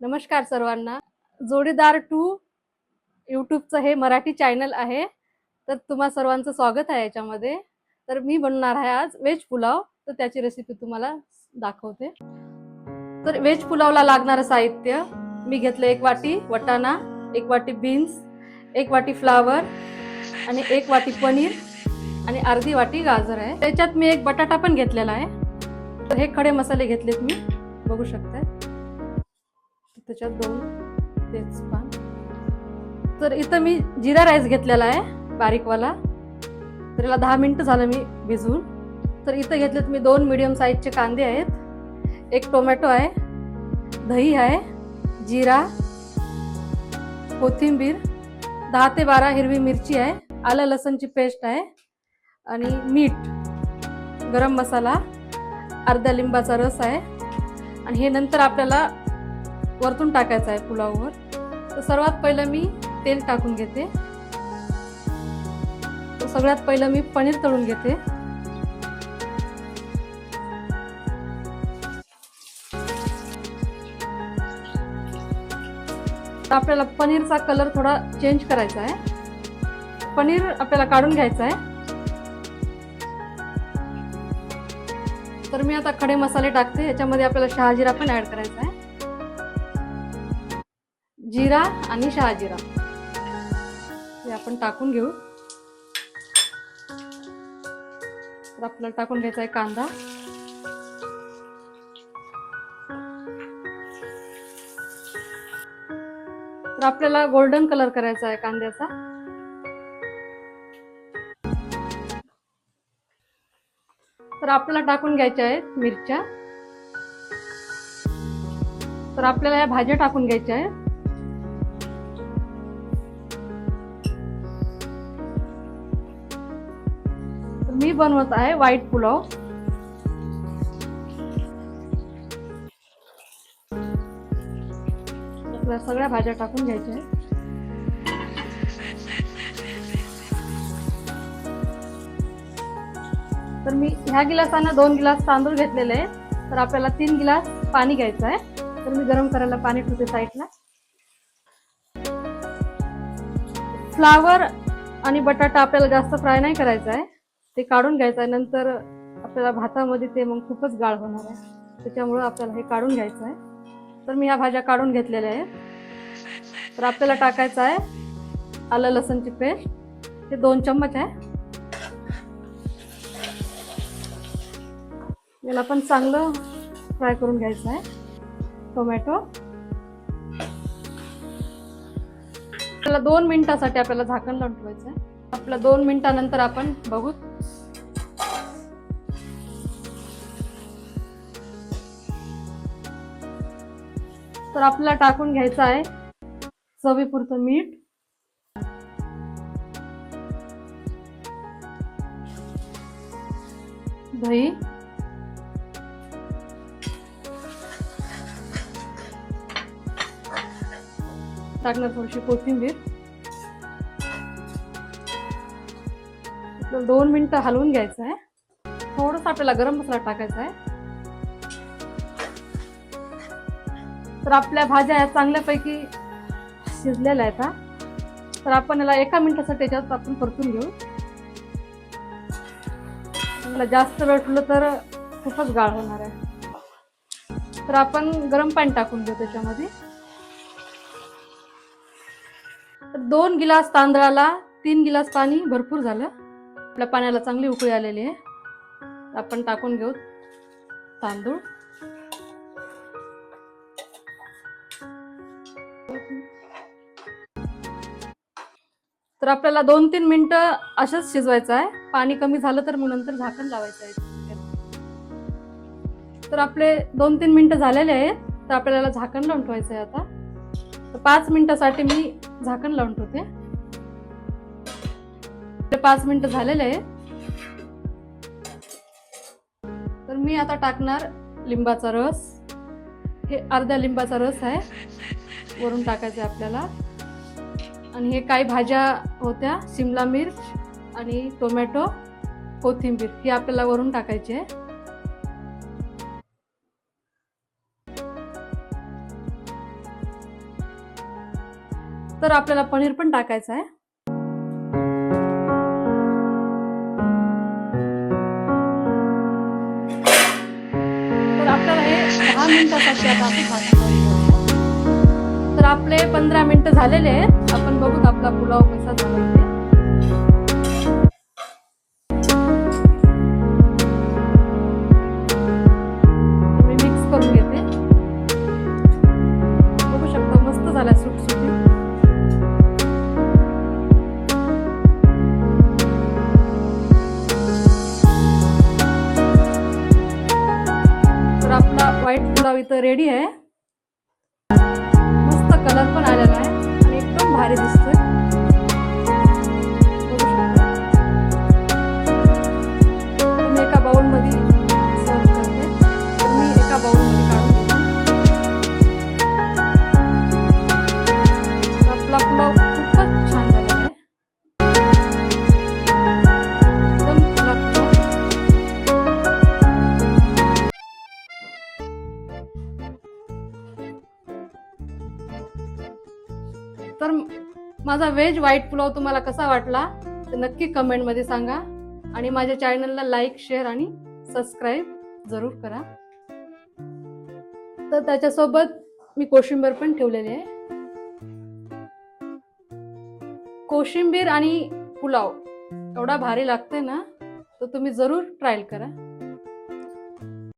नमस्कार सर्वांना. जोडीदार टू यूट्यूबचं हे मराठी चॅनल आहे. तर तुम्हा सर्वांचं स्वागत आहे याच्यामध्ये. तर मी बनवणार आहे आज व्हेज पुलाव. तर त्याची रेसिपी तुम्हाला दाखवते. तर व्हेज पुलावला लागणारं साहित्य मी घेतलं 1 वाटी वटाणा, 1 वाटी बीन्स, 1 वाटी फ्लावर आणि 1 वाटी पनीर आणि अर्धी वाटी गाजर आहे. त्याच्यात मी 1 बटाटा पण घेतलेला आहे. तर हे खडे मसाले घेतलेत मी, बघू शकताय. त्याच्यात 2 तेजपान. तर इथं मी जिरा राईस घेतलेला आहे बारीकवाला. तर याला 10 मिनिटं झालं मी भिजवून. तर इथं घेतलेत मी 2 मीडियम साईजचे कांदे आहेत, 1 टोमॅटो आहे, दही आहे, जिरा, कोथिंबीर, 10 ते 12 हिरवी मिरची आहे, आलं लसणची पेस्ट आहे आणि मीठ, गरम मसाला, अर्धा लिंबाचा रस आहे. आणि हे नंतर आपल्याला वरतून टाकायचं आहे पुलाववर. तर सर्वात पहिलं मी तेल टाकून घेते. तर सगळ्यात पहिलं मी पनीर तळून घेते. तर आपल्याला पनीरचा कलर थोडा चेंज करायचा आहे. पनीर आपल्याला काढून घ्यायचं आहे. तर मी आता खडे मसाले टाकते. याच्यामध्ये आपल्याला शहाजिरा पण ऍड करायचा आहे. जिरा आणि शहाजिरा हे आपण टाकून घेऊ. तर आपल्याला टाकून घ्यायचा आहे कांदा. तर आपल्याला गोल्डन कलर करायचा आहे कांद्याचा. तर आपल्याला टाकून घ्यायच्या आहेत मिरच्या. तर आपल्याला या भाज्या टाकून घ्यायच्या आहेत. मी बनवत आहे व्हाईट पुलाव. आपल्याला सगळ्या भाज्या टाकून घ्यायच्या आहेत. तर मी ह्या गिलासानं 2 गिलास तांदूळ घेतलेले आहेत. तर आपल्याला 3 गिलास पाणी घ्यायचं आहे. तर मी गरम करायला पाणी ठेवते साईडला. फ्लावर आणि बटाटा आपल्याला जास्त फ्राय नाही करायचा आहे, ते काढून घ्यायचं आहे. नंतर आपल्याला भातामध्ये ते मग खूपच गाळ होणार आहे, त्याच्यामुळे आपल्याला हे काढून घ्यायचं आहे. तर मी ह्या भाज्या काढून घेतलेल्या आहेत. तर आपल्याला टाकायचं आहे आलं लसणची पेस्ट, हे 2 चम्मच आहे. याला पण चांगलं फ्राय करून घ्यायचं आहे. टोमॅटो आपल्याला 2 मिनिटासाठी आपल्याला झाकण लावून ठेवायचं आहे. आपल्या 2 मिनिटानंतर आपण बघू. तर आपल्याला टाकून घ्यायचं आहे चवीपुरतं मीठ, दही, टाकणार थोडीशी कोथिंबीर. 2 मिनिटं हलवून घ्यायचं आहे. थोडंसं आपल्याला गरम मसाला टाकायचा आहे. तर आपल्या भाज्या या चांगल्यापैकी शिजलेल्या आहेत. तर आपण याला 1 मिनिटासाठी त्याच्यात आपण परतून घेऊ. मला जास्त वेळ ठेवलं तर खूपच गाळ होणार आहे. तर आपण गरम पाणी टाकून घेऊ त्याच्यामध्ये. तर 2 गिलास तांदळाला 3 गिलास पाणी भरपूर झालं. आपल्या पाण्याला चांगली उकळी आलेली आहे. आपण टाकून घेऊ तांदूळ. तर आपल्याला 2-3 मिनिटं असंच शिजवायचं आहे. पाणी कमी झालं तर मग नंतर झाकण लावायचं आहे. तर आपले 2-3 मिनिटं झालेले आहेत. तर आपल्याला झाकण लावून ठेवायचं आहे आता. तर 5 मिनिटासाठी मी झाकण लावून ठेवते. 5 मिनिटं झालेले आहेत. तर मी आता टाकणार लिंबाचा रस. हे अर्ध्या लिंबाचा रस आहे, वरून टाकायचं आहे आपल्याला. आणि हे काही भाज्या होत्या, शिमला मिर्च आणि टोमॅटो, कोथिंबीर, ही आपल्याला वरून टाकायची आहे. तर आपल्याला पनीर पण टाकायचं आहे. तर आपल्याला हे 10 मिनिटासाठी आता आपण झाकण. तर आपले 15 मिनिटं झालेले आहेत. आपण बघूत आपला पुलाव कसा झाला ते. मी मिक्स करून घेते. बघू शकता मस्त झाला सुटसुटीत. तर आपला व्हाईट पुलाव इथं रेडी आहे. मस्त कलर पण आलेला आहे आणि एकदम भारी दिसतोय. तुम्ही एका बाउल मध्ये सर्व करते. तर मी एका बाउल मध्ये काढून घेते. आपला पुलाव खूपच छान झालेला आहे. एकदम फुला. तर माझा व्हेज व्हाईट पुलाव तुम्हाला कसा वाटला ते नक्की कमेंट मध्ये सांगा आणि माझ्या चॅनलला लाईक, शेअर आणि सबस्क्राईब जरूर करा. तर त्याच्यासोबत मी कोशिंबीर पण ठेवलेली आहे. कोशिंबीर आणि पुलाव एवढा भारी लागते ना, तर तुम्ही जरूर ट्राय करा.